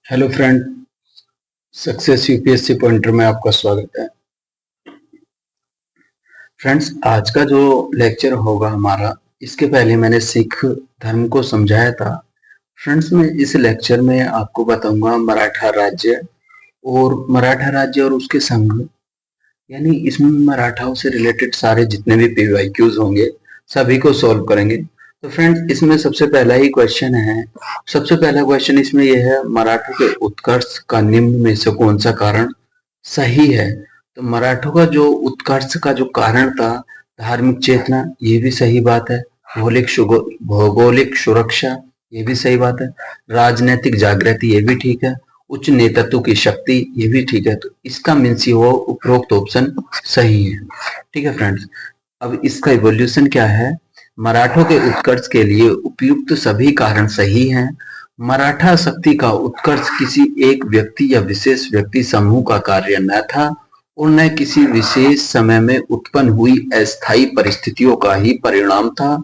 Hello friend, success UPSC pointer में आपका स्वागत है। फ्रेंड्स, आज का जो लेक्चर होगा हमारा, इसके पहले मैंने सिख धर्म को समझाया था। फ्रेंड्स, मैं इस लेक्चर में आपको बताऊंगा मराठा राज्य और उसके संघ, यानी इसमें मराठाओं से रिलेटेड सारे जितने भी पीवाईक्यूज होंगे सभी को सॉल्व करेंगे। तो फ्रेंड्स, इसमें सबसे पहला क्वेश्चन इसमें यह है, मराठों के उत्कर्ष का निम्न में से कौन सा कारण सही है। तो मराठों का जो उत्कर्ष का जो कारण था, धार्मिक चेतना, ये भी सही बात है। भौगोलिक सुरक्षा, ये भी सही बात है। राजनीतिक जागृति, ये भी ठीक है। उच्च नेतृत्व की शक्ति, ये भी ठीक है। तो इसका मीन्स ये हो, उपरोक्त ऑप्शन सही है। ठीक है फ्रेंड्स, अब इसका इवोल्यूशन क्या है। मराठों के उत्कर्ष के लिए उपयुक्त सभी कारण सही हैं। मराठा शक्ति का उत्कर्ष किसी एक व्यक्ति या विशेष व्यक्ति समूह का कार्य न था और न किसी विशेष समय में उत्पन्न हुई अस्थायी परिस्थितियों का ही परिणाम था।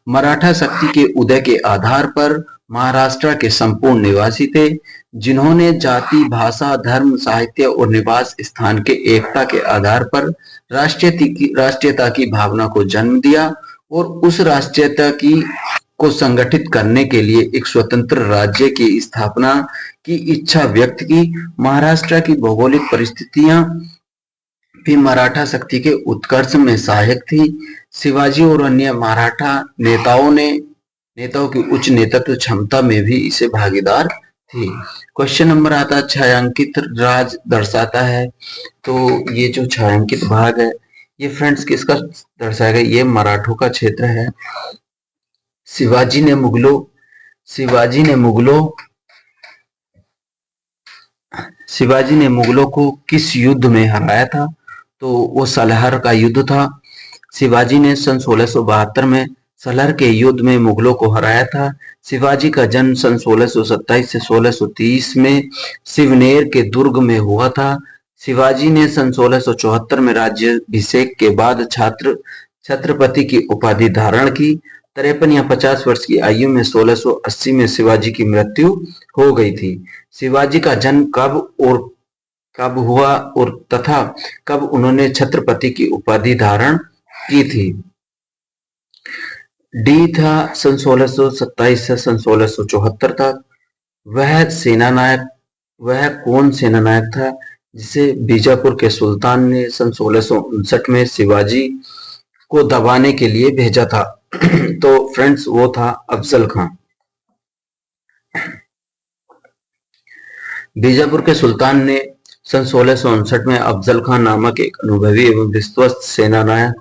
मराठा शक्ति के उदय के आधार पर महाराष्ट्र के संपूर्ण निवासी थे, जिन्होंने जाति, भाषा, धर्म, साहित्य और निवास स्थान के एकता के आधार पर राष्ट्रीयता की भावना को जन्म दिया और उस राष्ट्रीयता को संगठित करने के लिए एक स्वतंत्र राज्य की स्थापना की इच्छा व्यक्त की। महाराष्ट्र की भौगोलिक परिस्थितियां भी मराठा शक्ति के उत्कर्ष में सहायक थी। शिवाजी और अन्य मराठा नेताओं की उच्च नेतृत्व क्षमता में भी इसे भागीदार थी। क्वेश्चन नंबर आता है, छायांकित राज दर्शाता है। तो ये जो छायांकित भाग है, ये फ्रेंड्स किसका दर्शाएगा, ये मराठों का क्षेत्र है। शिवाजी ने मुगलों को किस युद्ध में हराया था। तो वो सलहर का युद्ध था। शिवाजी ने सन 1672 में सलहर के युद्ध में मुगलों को हराया था। शिवाजी का जन्म सन 1627 से 1630 में शिवनेर के दुर्ग में हुआ था। शिवाजी ने सन 1674 में राज्याभिषेक के बाद छत्रपति की उपाधि धारण की। 53 या 50 वर्ष की आयु में 1680 में शिवाजी की मृत्यु हो गई थी। शिवाजी का जन्म कब हुआ और तथा कब उन्होंने छत्रपति की उपाधि धारण की थी। डी था सन 1627 से सन 1674 तक। वह कौन सेनानायक था जिसे बीजापुर के सुल्तान ने सन 1659 में शिवाजी को दबाने के लिए भेजा था। तो फ्रेंड्स, वो था अफजल खां। बीजापुर के सुल्तान ने सन 1659 में अफजल खान नामक एक अनुभवी एवं विश्वस्त सेनानायक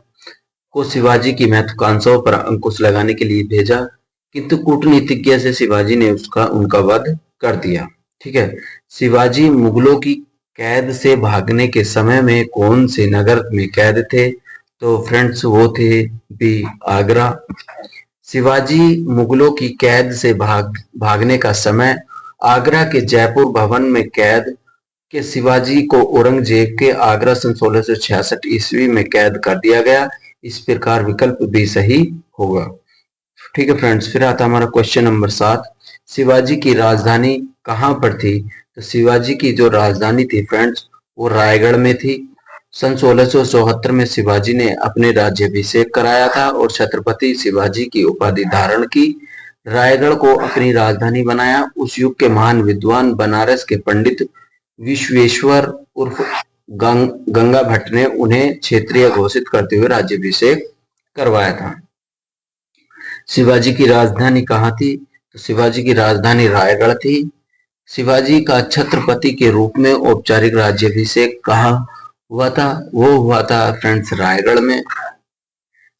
को शिवाजी की महत्वाकांक्षाओं पर अंकुश लगाने के लिए भेजा, किंतु कूटनीतिज्ञ से शिवाजी ने उनका वध कर दिया। ठीक है, शिवाजी मुगलों की कैद से भागने के समय में कौन से नगर में कैद थे। तो फ्रेंड्स, वो थे बी, आगरा। शिवाजी मुगलों की कैद से भागने का समय आगरा के जयपुर भवन में कैद के शिवाजी को औरंगजेब के आगरा सन 1666 ईस्वी में कैद कर दिया गया। इस प्रकार विकल्प भी सही होगा। ठीक है फ्रेंड्स, फिर आता हमारा क्वेश्चन नंबर 7। शिवाजी की राजधानी कहां पर थी। तो शिवाजी की जो राजधानी थी फ्रेंड्स, वो रायगढ़ में थी। सन 1674 में शिवाजी ने अपने राज्याभिषेक कराया था और छत्रपति शिवाजी की उपाधि धारण की। रायगढ़ को अपनी राजधानी बनाया। उस युग के महान विद्वान बनारस के पंडित विश्वेश्वर उर्फ गंगा भट्ट ने उन्हें क्षेत्रीय घोषित करते हुए राज्याभिषेक करवाया था। शिवाजी की राजधानी कहाँ थी। तो शिवाजी की राजधानी रायगढ़ थी। शिवाजी का छत्रपति के रूप में औपचारिक राज्याभिषेक कहाँ हुआ था। वो हुआ था फ्रेंड्स रायगढ़ में।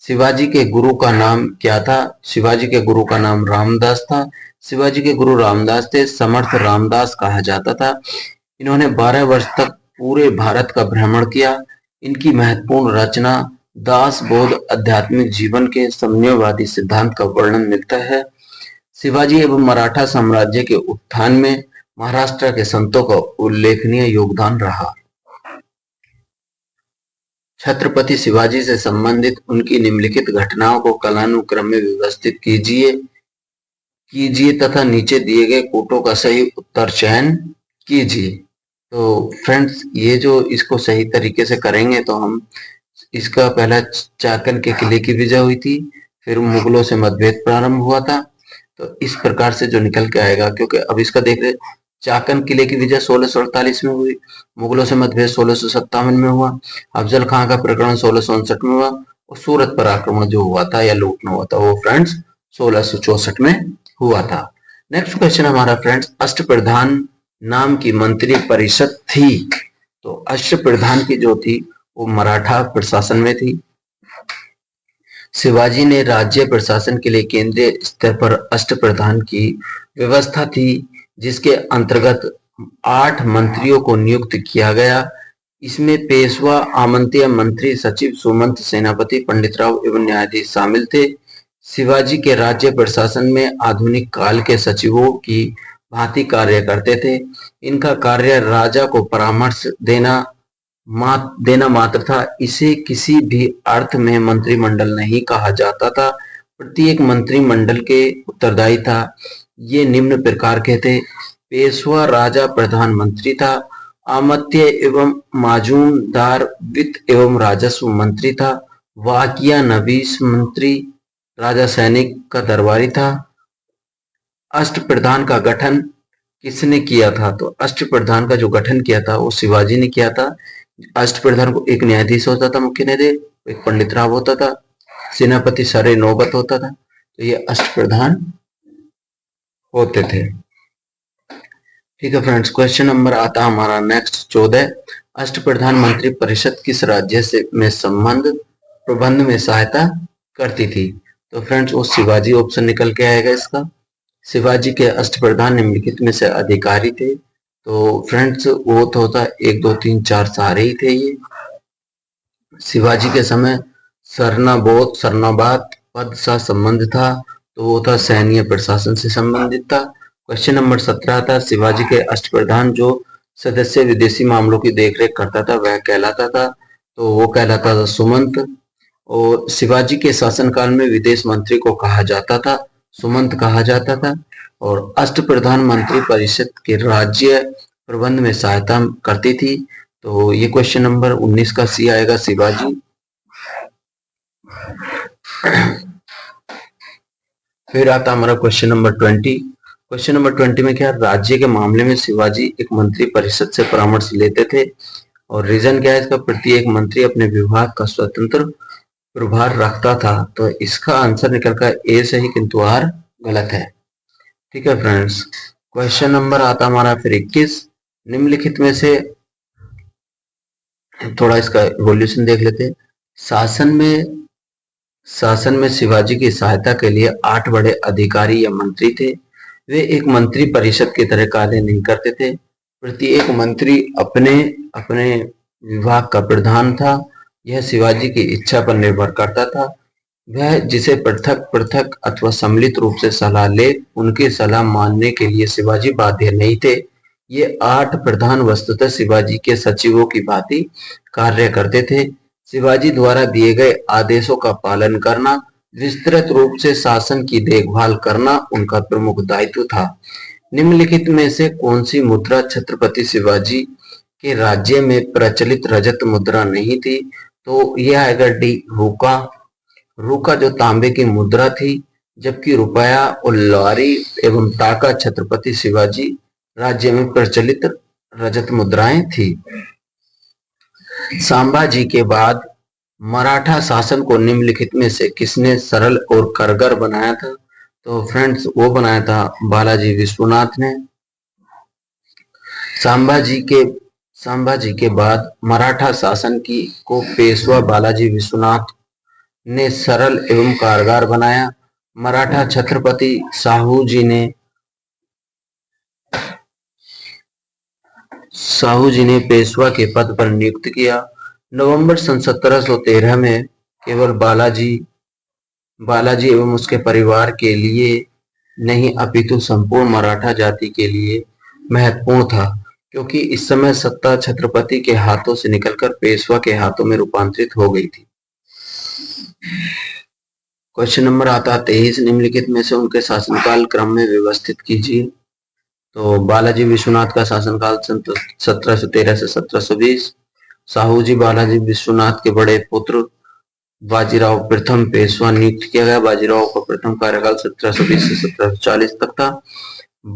शिवाजी के गुरु का नाम क्या था। शिवाजी के गुरु का नाम रामदास था। शिवाजी के गुरु रामदास थे, समर्थ रामदास कहा जाता था। इन्होंने 12 वर्ष तक पूरे भारत का भ्रमण किया। इनकी महत्वपूर्ण रचना दास बोध आध्यात्मिक जीवन के साम्यवादी सिद्धांत का वर्णन मिलता है। शिवाजी एवं मराठा साम्राज्य के उत्थान में महाराष्ट्र के संतों का उल्लेखनीय योगदान रहा। छत्रपति शिवाजी से संबंधित उनकी निम्नलिखित घटनाओं को कालानुक्रम में व्यवस्थित कीजिए तथा नीचे दिए गए कोटों का सही उत्तर चयन कीजिए। तो फ्रेंड्स ये जो इसको सही तरीके से करेंगे तो हम इसका पहला चाकन के किले की विजय हुई थी, फिर मुगलों से मतभेद प्रारंभ हुआ था। तो इस प्रकार से जो निकल के आएगा, क्योंकि अब इसका देख रहे, चाकन किले की विजय 1648 में हुई, मुगलों से मतभेद 1657 में हुआ, अफजल खां का प्रकरण 1659 में हुआ, और सूरत पर आक्रमण जो हुआ था या लूटना हुआ था वो फ्रेंड्स 1664 में हुआ था। नेक्स्ट क्वेश्चन हमारा फ्रेंड्स, अष्टप्रधान नाम की मंत्री परिषद थी। तो अष्टप्रधान की जो थी वो मराठा प्रशासन में थी। शिवाजी ने राज्य प्रशासन के लिए केंद्रीय स्तर पर अष्टप्रधान की व्यवस्था थी, जिसके अंतर्गत 8 मंत्रियों को नियुक्त किया गया। इसमें पेशवा, आमंत्रीय मंत्री, सचिव, सुमंत, सेनापति, पंडितराव एवं न्यायाधीश शामिल थे। शिवाजी के राज्य प्रशासन में आधुनिक काल के सचिवों की भांति कार्य करते थे। इनका कार्य राजा को परामर्श देना मात्र था। इसे किसी भी अर्थ में मंत्रिमंडल नहीं कहा जाता था। प्रत्येक मंत्रिमंडल के उत्तरदायी था। ये निम्न प्रकार के थे। पेशवा राजा प्रधानमंत्री था। आमत्य एवं माजूमदार वित्त एवं राजस्व मंत्री था। वाकिया नबीस मंत्री राजा सैनिक का दरबारी था। अष्टप्रधान का गठन किसने किया था? तो अष्टप्रधान का जो गठन किया था वो शिवाजी ने किया था। अष्टप्रधान को एक न्यायाधीश होता था, मुख्य न्यायाधीश, एक पंडित राव होता था, सेनापति सरे नौबत होता था। तो ये अष्टप्रधान होते थे। ठीक है फ्रेंड्स, क्वेश्चन नंबर आता हमारा नेक्स्ट 14। अष्टप्रधान मंत्री परिषद किस राज्य से में संबंध प्रबंध में सहायता करती थी? तो फ्रेंड्स वो शिवाजी ऑप्शन निकल के आएगा इसका। शिवाजी के अष्टप्रधान निम्नलिखित में से अधिकारी थे। तो फ्रेंड्स वो तो होता 1 2 3 4 सारे ही थे ये। शिवाजी के समय सरनाबाद पद सा संबंध था, तो वो था सैन्य प्रशासन से संबंधित था। क्वेश्चन नंबर 17 था, शिवाजी के अष्टप्रधान जो सदस्य विदेशी मामलों की देखरेख करता था वह कहलाता था। तो वो कहलाता था सुमंत। और शिवाजी के शासनकाल में विदेश मंत्री को कहा जाता था सुमंत कहा जाता था। और अष्टप्रधान मंत्री परिषद के राज्य प्रबंध में सहायता करती थी। तो ये क्वेश्चन नंबर 19 का सी आएगा, शिवाजी। फिर आता हमारा क्वेश्चन नंबर 20। क्वेश्चन नंबर 20 में क्या, राज्य के मामले में शिवाजी एक मंत्री परिषद से परामर्श लेते थे। और रीजन क्या है इसका, प्रत्येक मंत्री अपने विभाग का स्वतंत्र प्रभार रखता था। तो इसका आंसर निकल कर ए सही किंतु आर गलत है। ठीक है फ्रेंड्स, क्वेश्चन नंबर आता हमारा फिर 21। निम्नलिखित में से थोड़ा इसका इवोल्यूशन देख लेते हैं। शासन में शिवाजी की सहायता के लिए 8 बड़े अधिकारी या मंत्री थे। वे एक मंत्री परिषद की तरह कार्य नहीं करते थे। प्रत्येक मंत्री अपने अपने विभाग का प्रधान था। यह शिवाजी की इच्छा पर निर्भर करता था। वह जिसे पृथक पृथक अथवा सम्मिलित रूप से सलाह ले, उनकी सलाह मानने के लिए शिवाजी बाध्य नहीं थे। ये 8 प्रधान वस्तुतः शिवाजी के सचिवों की भांति कार्य करते थे। शिवाजी द्वारा दिए गए आदेशों का पालन करना, विस्तृत रूप से शासन की देखभाल करना उनका प्रमुख दायित्व था। निम्नलिखित में से कौन सी मुद्रा छत्रपति शिवाजी के राज्य में प्रचलित रजत मुद्रा नहीं थी? तो यह आएगा डी, रूका। रूका जो तांबे की मुद्रा थी, जबकि रुपया और लारी एवं टाका छत्रपति शिवाजी राज्य में प्रचलित रजत मुद्राएं थी। संभाजी के बाद मराठा शासन को निम्नलिखित में से किसने सरल और कारगर बनाया था? तो फ्रेंड्स वो बनाया था बालाजी विश्वनाथ ने। संभाजी के बाद मराठा शासन को पेशवा बालाजी विश्वनाथ ने सरल एवं कारगर बनाया। मराठा छत्रपति शाहू जी ने पेशवा के पद पर नियुक्त किया। नवंबर सन 1713 में केवल बालाजी एवं उसके परिवार के लिए नहीं अपितु संपूर्ण मराठा जाति के लिए महत्वपूर्ण था, क्योंकि इस समय सत्ता छत्रपति के हाथों से निकलकर पेशवा के हाथों में रूपांतरित हो गई थी। क्वेश्चन नंबर आता 23। निम्नलिखित में से उनके शासनकाल क्रम में व्यवस्थित कीजिए। तो बालाजी विश्वनाथ का शासनकाल 1713 से 1720। साहूजी बालाजी विश्वनाथ के बड़े पुत्र बाजीराव प्रथम पेशवा नियुक्त किया गया। बाजीराव का प्रथम कार्यकाल 1720 से 1740 तक था।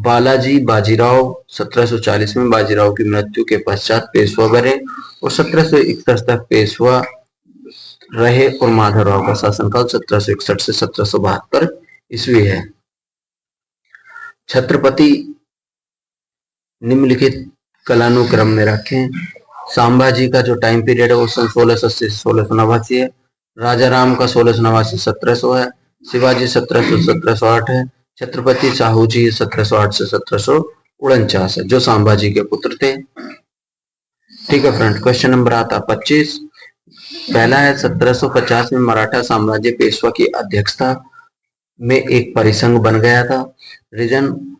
बालाजी बाजीराव 1740 में बाजीराव की मृत्यु के पश्चात पेशवा बने और 1761 तक पेशवा रहे और माधवराव का शासनकाल 1761 से 1772 ईस्वी है। छत्रपति निम्नलिखित कालानुक्रम में रखें। संभाजी का जो टाइम पीरियड है वो 1680 से 1689 है। राजा राम का 1689 से 1700 है। शिवाजी 1700 से 1708 है। छत्रपति साहू जी 1708 से 1749 है, जो संभाजी के पुत्र थे। ठीक है फ्रेंड, क्वेश्चन नंबर आता 25। पहला है 1750 में मराठा साम्राज्य पेशवा की अध्यक्षता में एक परिसंघ बन गया था। रीजन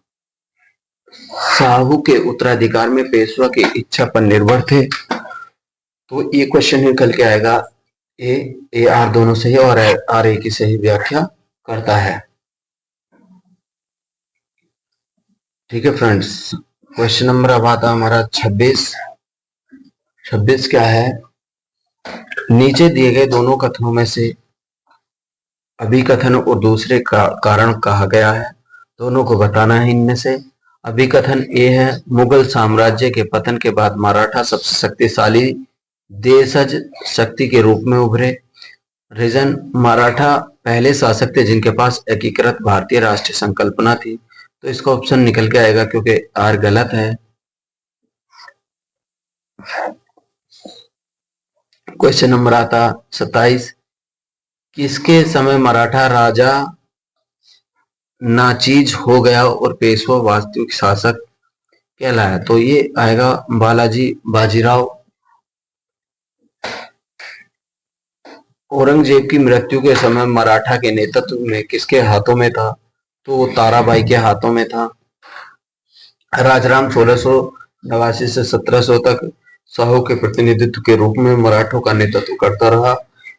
साहू के उत्तराधिकार में पेशवा की इच्छा पर निर्भर थे। तो ये क्वेश्चन निकल के आएगा ए आर दोनों सही और आर ए की सही व्याख्या करता है। ठीक है फ्रेंड्स, क्वेश्चन नंबर अब आता हमारा 26। 26 क्या है? नीचे दिए गए दोनों कथनों में से अभिकथन और दूसरे का कारण कहा गया है, दोनों को बताना है। इनमें से अभिकथन ए है, मुगल साम्राज्य के पतन के बाद मराठा सबसे शक्तिशाली देशज शक्ति के रूप में उभरे। रीजन मराठा पहले शासक थे जिनके पास एकीकृत भारतीय राष्ट्रीय संकल्पना थी। तो इसका ऑप्शन निकल के आएगा क्योंकि आर गलत है। क्वेश्चन नंबर आता 27। किसके समय मराठा राजा नाचीज हो गया और पेशवा वास्तविक शासक कहलाया? तो ये आएगा बालाजी बाजीराव। औरंगजेब की मृत्यु के समय मराठा के नेतृत्व में किसके हाथों में था? तो ताराबाई के हाथों में था। राजाराम 1689 से 1700 तक साहू के प्रतिनिधित्व के रूप में मराठों का नेतृत्व करता रहा।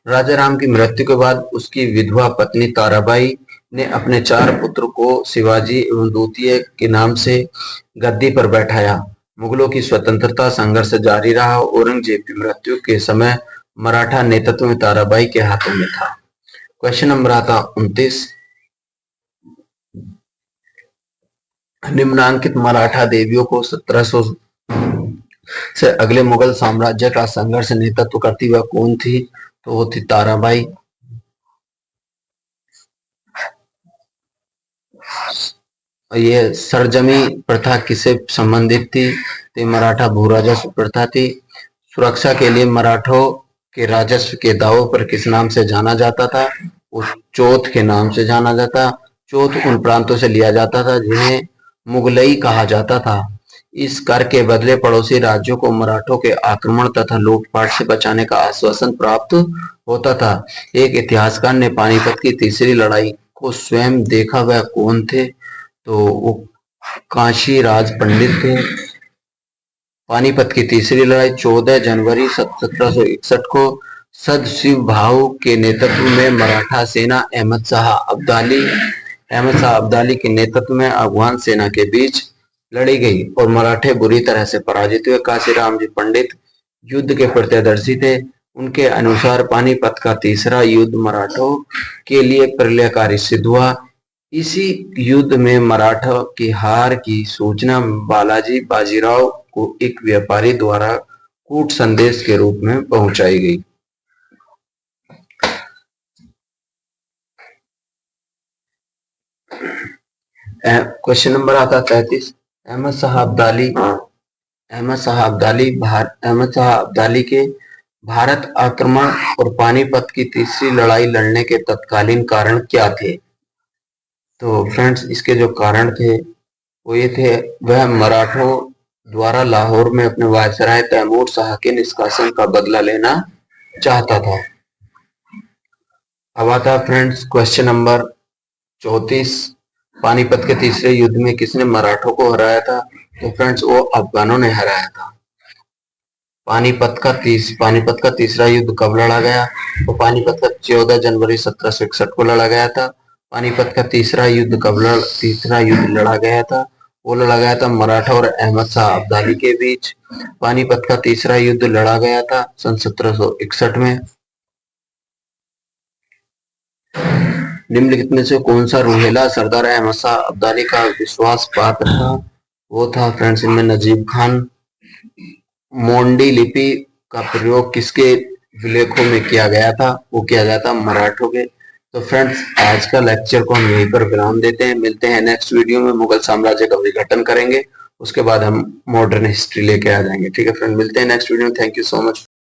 राजाराम की मृत्यु के बाद उसकी विधवा पत्नी ताराबाई ने अपने 4 पुत्र को शिवाजी एवं द्वितीय के नाम से गद्दी पर बैठाया। मुगलों की स्वतंत्रता संघर्ष जारी रहा। औरंगजेब की मृत्यु के समय मराठा नेतृत्व में ताराबाई के हाथों में था। क्वेश्चन नंबर आता 29। निम्नांकित मराठा देवियों को 1700 से अगले मुगल साम्राज्य का संघर्ष नेतृत्व करती वह कौन थी? तो वो थी ताराबाई। ये सरजमी प्रथा किससे संबंधित थी? तो मराठा भू राजस्व प्रथा थी। सुरक्षा के लिए मराठों के राजस्व के दावों पर किस नाम से जाना जाता था? उस चौथ के नाम से जाना जाता। चौथ उन प्रांतों से लिया जाता था जिन्हें मुगलई कहा जाता था। इस कर के बदले पड़ोसी राज्यों को मराठों के आक्रमण तथा लूटपाट से बचाने का आश्वासन प्राप्त होता था। एक इतिहासकार ने पानीपत की तीसरी लड़ाई को स्वयं देखा, वह कौन थे? तो वो काशीराज पंडित थे। पानीपत की तीसरी लड़ाई 14 जनवरी 1761 को सदशिव भाऊ के नेतृत्व में मराठा सेना अहमद शाह अब्दाली के नेतृत्व में अफगान सेना के बीच लड़ी गई और मराठे बुरी तरह से पराजित हुए। काशीराम जी पंडित युद्ध के प्रत्यदर्शी थे। उनके अनुसार पानीपत का तीसरा युद्ध मराठों के लिए प्रलयकारी सिद्ध हुआ। इसी युद्ध में मराठा की हार की सूचना बालाजी बाजीराव को एक व्यापारी द्वारा कूट संदेश के रूप में पहुंचाई गई। क्वेश्चन नंबर आता 33। अहमद शाह अब्दाली के भारत आक्रमण और पानीपत की तीसरी लड़ाई लड़ने के तत्कालीन कारण क्या थे? तो फ्रेंड्स, इसके जो कारण थे वो ये थे, वह मराठों द्वारा लाहौर में अपने वायसराय तैमूर शाह के निष्कासन का बदला लेना चाहता था। अब आता फ्रेंड्स क्वेश्चन नंबर 34। पानीपत के तीसरे युद्ध में किसने मराठों को हराया था? तो फ्रेंड्स, वो अफगानों ने हराया था। पानीपत का तीसरा युद्ध कब लड़ा गया? तो पानीपत का 14 जनवरी 1761 को लड़ा गया था। पानीपत का तीसरा युद्ध लड़ा गया था? वो लड़ा गया था मराठा और अहमद शाह अब्दाली के बीच। पानीपत का तीसरा युद्ध लड़ा गया था सन 1761 में। निम्नलिखित में से कौन सा रूहेला सरदार अहमद शाह अब्दाली का विश्वास पात्र था? वो था फ्रेंड्स इनमें नजीब खान। मोंडी लिपि का प्रयोग किसके विलेखों में किया गया था? वो किया गया था मराठों के। तो फ्रेंड्स आज का लेक्चर को हम यहीं पर विराम देते हैं। मिलते हैं नेक्स्ट वीडियो में, मुगल साम्राज्य का विघटन करेंगे, उसके बाद हम मॉडर्न हिस्ट्री लेके आ जाएंगे। ठीक है फ्रेंड, मिलते हैं नेक्स्ट वीडियो में। Thank you so much.